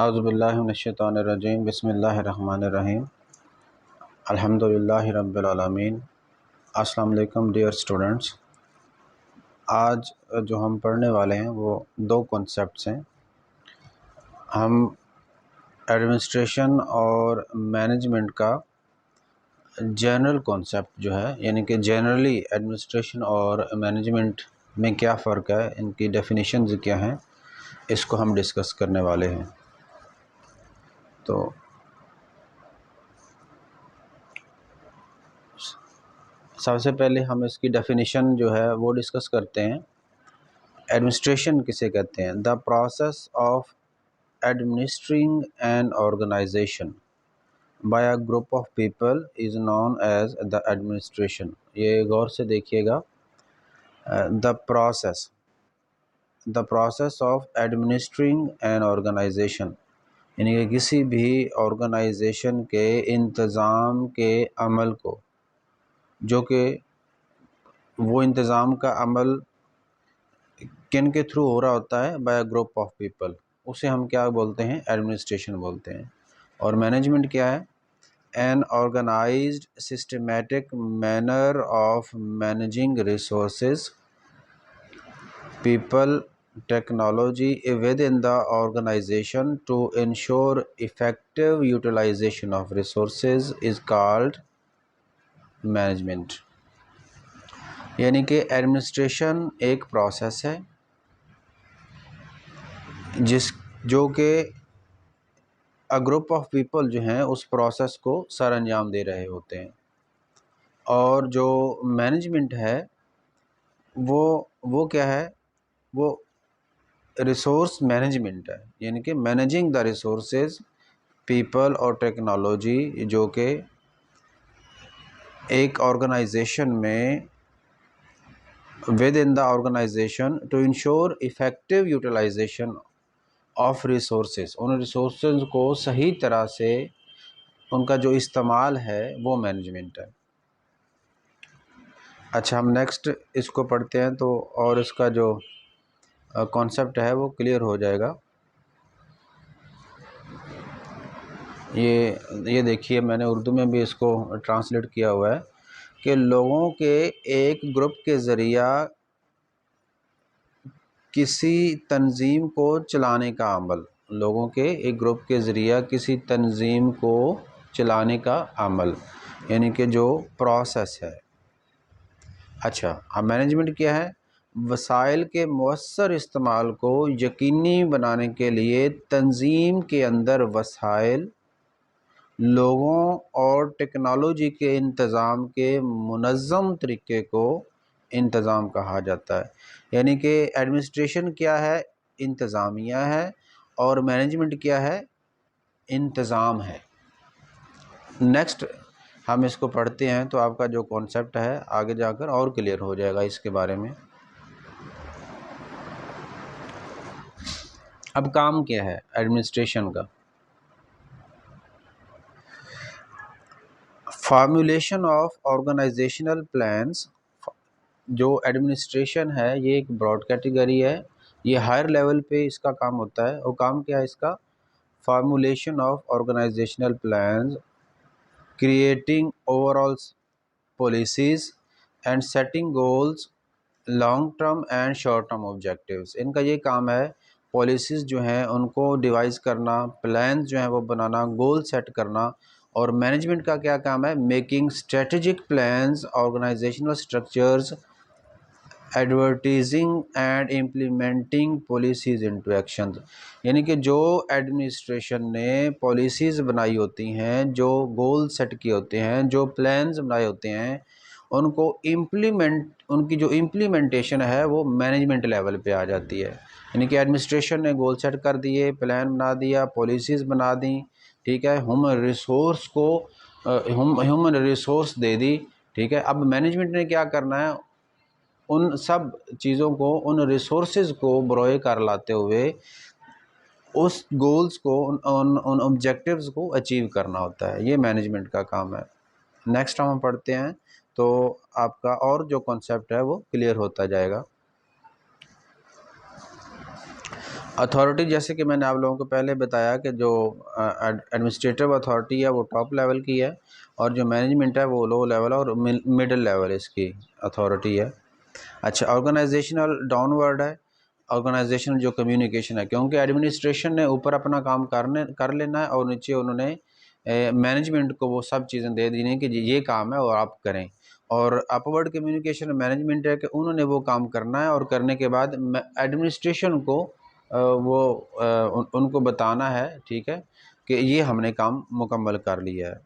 औज़ुबिल्लाहि मिनश्शैतानिर्रजीम बिस्मिल्लाहिर्रहमानिर्रहीम अल्हम्दुलिल्लाहि रब्बिल आलमीन। अस्सलाम वालेकुम डियर स्टूडेंट्स। आज जो हम पढ़ने वाले हैं वो दो कॉन्सेप्ट्स हैं। हम एडमिनिस्ट्रेशन और मैनेजमेंट का जनरल कॉन्सेप्ट जो है, यानी कि जनरली एडमिनिस्ट्रेशन और मैनेजमेंट में क्या फ़र्क है, इनकी डेफिनेशंस क्या हैं, इसको हम डिस्कस करने वाले हैं। तो सबसे पहले हम इसकी डेफिनेशन जो है वो डिस्कस करते हैं। एडमिनिस्ट्रेशन किसे कहते हैं? The process of administering an organization by a group of people is known as the administration. ये गौर से देखिएगा। The process of administering an organization, यानी कि किसी भी ऑर्गेनाइजेशन के इंतज़ाम के अमल को, जो कि वो इंतज़ाम का अमल किन के थ्रू हो रहा होता है, by a group of people, उसे हम क्या बोलते हैं? एडमिनिस्ट्रेशन बोलते हैं। और मैनेजमेंट क्या है? An organized systematic manner of managing resources, people, technology within the organization to ensure effective utilization of resources is called management. यानी कि एडमिनिस्ट्रेशन एक प्रोसेस है जो कि अ ग्रुप ऑफ पीपल जो हैं उस प्रोसेस को सर अंजाम दे रहे होते हैं। और जो मैनेजमेंट है वो क्या है? वो रिसोर्स मैनेजमेंट है, यानी कि मैनेजिंग द रिसोर्सेज, पीपल और टेक्नोलॉजी, जो कि एक ऑर्गेनाइजेशन में within the organization to ensure effective utilization of resources, उन रिसोर्सेज को सही तरह से उनका जो इस्तेमाल है वो मैनेजमेंट है। अच्छा, हम नेक्स्ट इसको पढ़ते हैं तो और इसका जो कॉन्सेप्ट है वो क्लियर हो जाएगा। ये देखिए, मैंने उर्दू में भी इसको ट्रांसलेट किया हुआ है कि लोगों के एक ग्रुप के ज़रिया किसी तंजीम को चलाने का अमल, लोगों के एक ग्रुप के ज़रिया किसी तंजीम को चलाने का अमल, यानी कि जो प्रोसेस है। अच्छा, अब मैनेजमेंट क्या है? वसाइल के मौसर इस्तेमाल को यकीनी बनाने के लिए तंजीम के अंदर वसाइल, लोगों और टेक्नोलॉजी के इंतज़ाम के मुनज़्ज़म तरीके को इंतज़ाम कहा जाता है। यानी कि एडमिनिस्ट्रेशन क्या है? इंतज़ामिया है। और मैनेजमेंट क्या है? इंतज़ाम है। नेक्स्ट हम इसको पढ़ते हैं तो आपका जो कॉन्सेप्ट है आगे जाकर और क्लियर हो जाएगा इसके बारे में। अब काम क्या है एडमिनिस्ट्रेशन का? Formulation of organizational plans. जो एडमिनिस्ट्रेशन है ये एक ब्रॉड कैटेगरी है, ये हायर लेवल पे इसका काम होता है। और काम क्या है इसका? Formulation of organizational plans, creating overall policies and setting goals, long term and short term objectives. इनका ये काम है पॉलिसीज़ जो हैं उनको डिवाइस करना, प्लान्स जो हैं वो बनाना, गोल सेट करना। और मैनेजमेंट का क्या काम है? Making strategic plans, organizational structures, advertising and implementing policies into action. यानी कि जो एडमिनिस्ट्रेशन ने पॉलिसीज़ बनाई होती हैं, जो गोल सेट किए होते हैं, जो प्लान्स बनाए होते हैं, उनको उनकी जो इम्प्लीमेंटेशन है वो मैनेजमेंट लेवल पे आ जाती है। यानी कि एडमिनिस्ट्रेशन ने गोल सेट कर दिए, प्लान बना दिया, पॉलिसीज़ बना दी, ठीक है, ह्यूमन रिसोर्स दे दी, ठीक है। अब मैनेजमेंट ने क्या करना है? उन सब चीज़ों को, उन रिसोर्सेज को ब्रोए कर लाते हुए उस गोल्स को, उन ऑब्जेक्टिव्स को अचीव करना होता है। ये मैनेजमेंट का काम है। नेक्स्ट हम पढ़ते हैं तो आपका और जो कॉन्सेप्ट है वो क्लियर होता जाएगा। अथॉरिटी, जैसे कि मैंने आप लोगों को पहले बताया कि जो एडमिनिस्ट्रेटिव अथॉरिटी है वो टॉप लेवल की है, और जो मैनेजमेंट है वो लो लेवल और मिडिल लेवल इसकी अथॉरिटी है। अच्छा, ऑर्गेनाइजेशनल डाउनवर्ड है, ऑर्गेनाइजेशनल जो कम्युनिकेशन है, क्योंकि एडमिनिस्ट्रेशन ने ऊपर अपना काम कर लेना है और नीचे उन्होंने मैनेजमेंट को वो सब चीज़ें दे दी हैं कि ये काम है और आप करें। और अपवर्ड कम्युनिकेशन मैनेजमेंट है कि उन्होंने वो काम करना है और करने के बाद एडमिनिस्ट्रेशन को उनको बताना है, ठीक है, कि ये हमने काम मुकम्मल कर लिया है।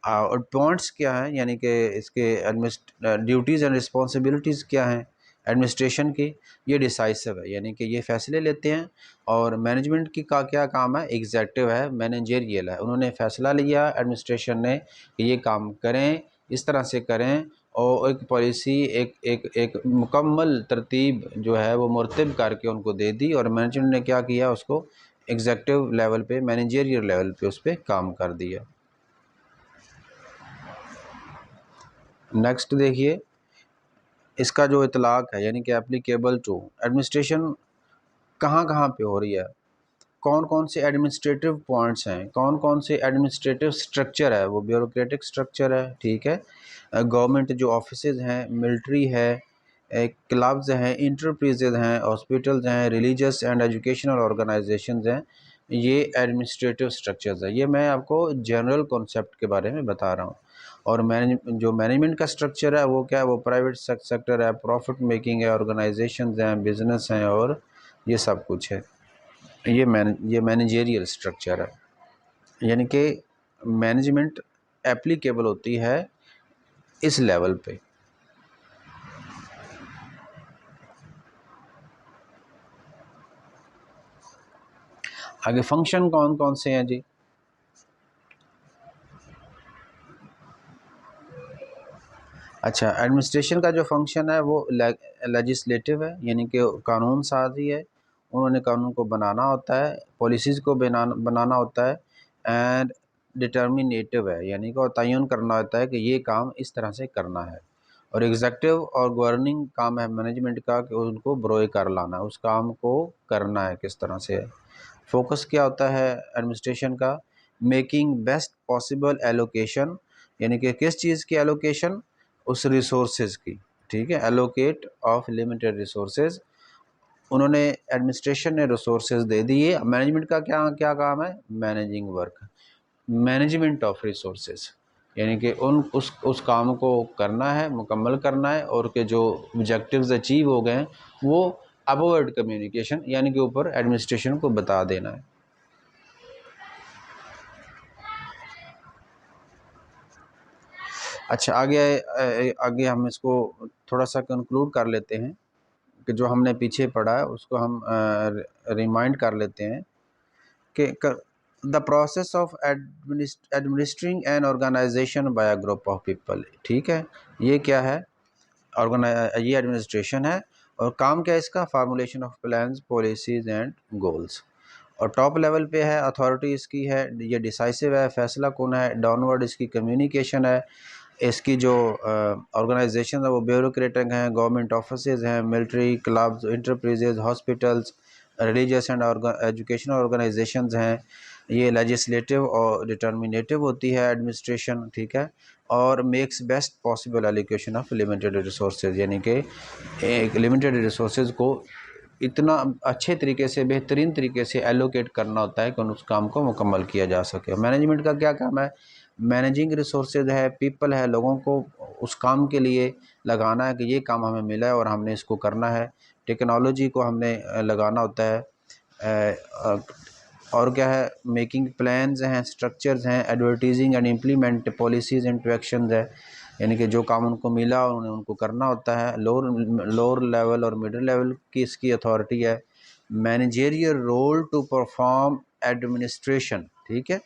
और पॉइंट्स क्या हैं, यानी कि इसके ड्यूटीज़ एंड रिस्पॉन्सिबिलिटीज़ क्या हैं एडमिनिस्ट्रेशन की, ये डिसाइसिव है, यानी कि ये फ़ैसले लेते हैं। और मैनेजमेंट की का क्या काम है, एग्जेक्टिव है, मैनेजरियल है, उन्होंने फ़ैसला लिया एडमिनिस्ट्रेशन ने कि ये काम करें, इस तरह से करें, और एक पॉलिसी एक मुकम्मल तरतीब जो है वो मुरतब करके उनको दे दी, और मैनेजमेंट ने क्या किया, उसको एग्जेक्टिव लेवल पे, मैनेजरियल लेवल पे उस पर काम कर दिया। नेक्स्ट देखिए, इसका जो इतलाक़ है, यानी कि एप्लीकेबल टू एडमिनिस्ट्रेशन कहाँ कहाँ पे हो रही है, कौन कौन से एडमिनिस्ट्रेटिव पॉइंट्स हैं, कौन कौन से एडमिनिस्ट्रेटिव स्ट्रक्चर है, वो ब्यूरोक्रेटिक स्ट्रक्चर है, ठीक है, गवर्नमेंट जो ऑफिसेज हैं, मिलिट्री है, क्लब्स हैं, इंटरप्राइजेज हैं, हॉस्पिटल्स हैं, रिलीजियस एंड एजुकेशनल ऑर्गेनाइजेशंस हैं, ये एडमिनिस्ट्रेटिव स्ट्रक्चर्स हैं। ये मैं आपको जनरल कॉन्सेप्ट के बारे में बता रहा हूँ। और जो मैनेजमेंट का स्ट्रक्चर है वो क्या है, वो प्राइवेट सेक्टर है, प्रॉफिट मेकिंग है, ऑर्गेनाइजेशंस हैं, बिजनेस हैं, और ये सब कुछ है। ये मैनेजेरियल स्ट्रक्चर है, यानी कि मैनेजमेंट एप्लीकेबल होती है इस लेवल पे। आगे फंक्शन कौन कौन से हैं जी। अच्छा, एडमिनिस्ट्रेशन का जो फंक्शन है वो लेजिस्लेटिव है, यानी कि कानून साजी है, उन्होंने कानून को बनाना होता है, पॉलिसीज़ को बनाना होता है, एंड डिटर्मिनेटिव है, यानी कि तयन करना होता है कि ये काम इस तरह से करना है। और एग्जेक्टिव और गवर्निंग काम है मैनेजमेंट का कि उनको ब्रोए कर लाना है, उस काम को करना है किस तरह से है। फोकस क्या होता है एडमिनिस्ट्रेशन का, मेकिंग बेस्ट पॉसिबल एलोकेशन, यानी कि किस चीज़ की एलोकेशन, उस रिसोर्सेज की, ठीक है, एलोकेट ऑफ लिमिटेड रिसोर्सेज, उन्होंने एडमिनिस्ट्रेशन ने रिसोर्सेज दे दिए। मैनेजमेंट का क्या क्या काम है, managing work, management of resources, यानी कि उस काम को करना है, मुकम्मल करना है, और के जो ऑब्जेक्टिव्स अचीव हो गए वो अपवर्ड कम्युनिकेशन, यानी कि ऊपर एडमिनिस्ट्रेशन को बता देना है। अच्छा, आगे हम इसको थोड़ा सा कंक्लूड कर लेते हैं कि जो हमने पीछे पढ़ा है उसको हम रिमाइंड कर लेते हैं कि the process of administering an organization by a group of people, ठीक है, ये क्या है, ये एडमिनिस्ट्रेशन है, और काम क्या है इसका, formulation of plans, policies and goals. और टॉप लेवल पे है, अथॉरिटी इसकी है, ये डिसाइसिव है, फैसला कौन है, डाउनवर्ड इसकी कम्युनिकेशन है, इसकी जो ऑर्गेनाइजेशन है वो ब्यूरोक्रेटिक हैं, गवर्नमेंट ऑफिसेज हैं, military, clubs, enterprises, hospitals, religious and educational organisations हैं, ये लेजिस्लेटिव और डिटर्मिनेटिव होती है एडमिनिस्ट्रेशन, ठीक है, और makes best possible allocation of limited resources, यानी कि एक लिमिटेड रिसोर्सेज को इतना अच्छे तरीके से, बेहतरीन तरीके से एलोकेट करना होता है कि उस काम को मुकम्मल किया जा सके। मैनेजमेंट का क्या काम है, मैनेजिंग रिसोर्सेज है, पीपल है, लोगों को उस काम के लिए लगाना है कि ये काम हमें मिला है और हमने इसको करना है, टेक्नोलॉजी को हमने लगाना होता है, और क्या है, मेकिंग प्लान्स हैं, स्ट्रक्चर्स हैं, advertising and implement policies and actions है, यानी कि जो काम उनको मिला उन्हें उनको करना होता है। लोअर लेवल और मिडिल लेवल की इसकी अथॉरिटी है। Managerial role to perform administration, ठीक है,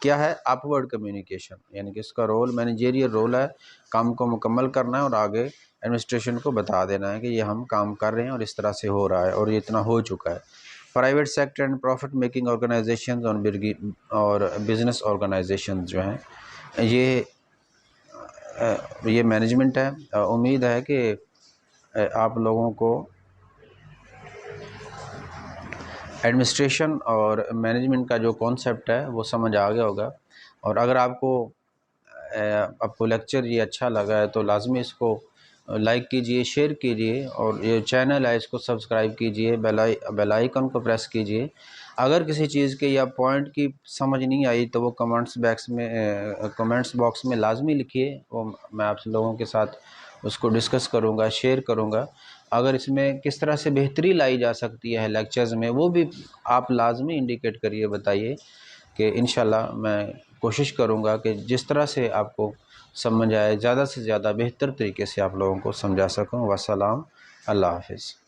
क्या है, अपवर्ड कम्युनिकेशन, यानी कि इसका रोल, मैनेजेरियल रोल है, काम को मुकम्मल करना है और आगे एडमिनिस्ट्रेशन को बता देना है कि ये हम काम कर रहे हैं और इस तरह से हो रहा है और ये इतना हो चुका है। Private sector and profit making organisations और बिजनेस ऑर्गेनाइजेशन जो हैं ये मैनेजमेंट है। उम्मीद है कि आप लोगों को एडमिनिस्ट्रेशन और मैनेजमेंट का जो कॉन्सेप्ट है वो समझ आ गया होगा। और अगर आपको लेक्चर ये अच्छा लगा है तो लाजमी इसको लाइक कीजिए, शेयर कीजिए, और ये चैनल है इसको सब्सक्राइब कीजिए, बेल आइकन को प्रेस कीजिए। अगर किसी चीज़ के या पॉइंट की समझ नहीं आई तो वो कमेंट्स बॉक्स में लाजमी लिखिए, वो मैं आप लोगों के साथ उसको डिस्कस करूँगा, शेयर करूँगा। अगर इसमें किस तरह से बेहतरी लाई जा सकती है लेक्चर्स में, वो भी आप लाजमी इंडिकेट करिए, बताइए कि इंशाल्लाह मैं कोशिश करूँगा कि जिस तरह से आपको समझ आए ज़्यादा से ज़्यादा बेहतर तरीके से आप लोगों को समझा सकूँ। वस्सलाम, अल्लाह हाफ़िज़।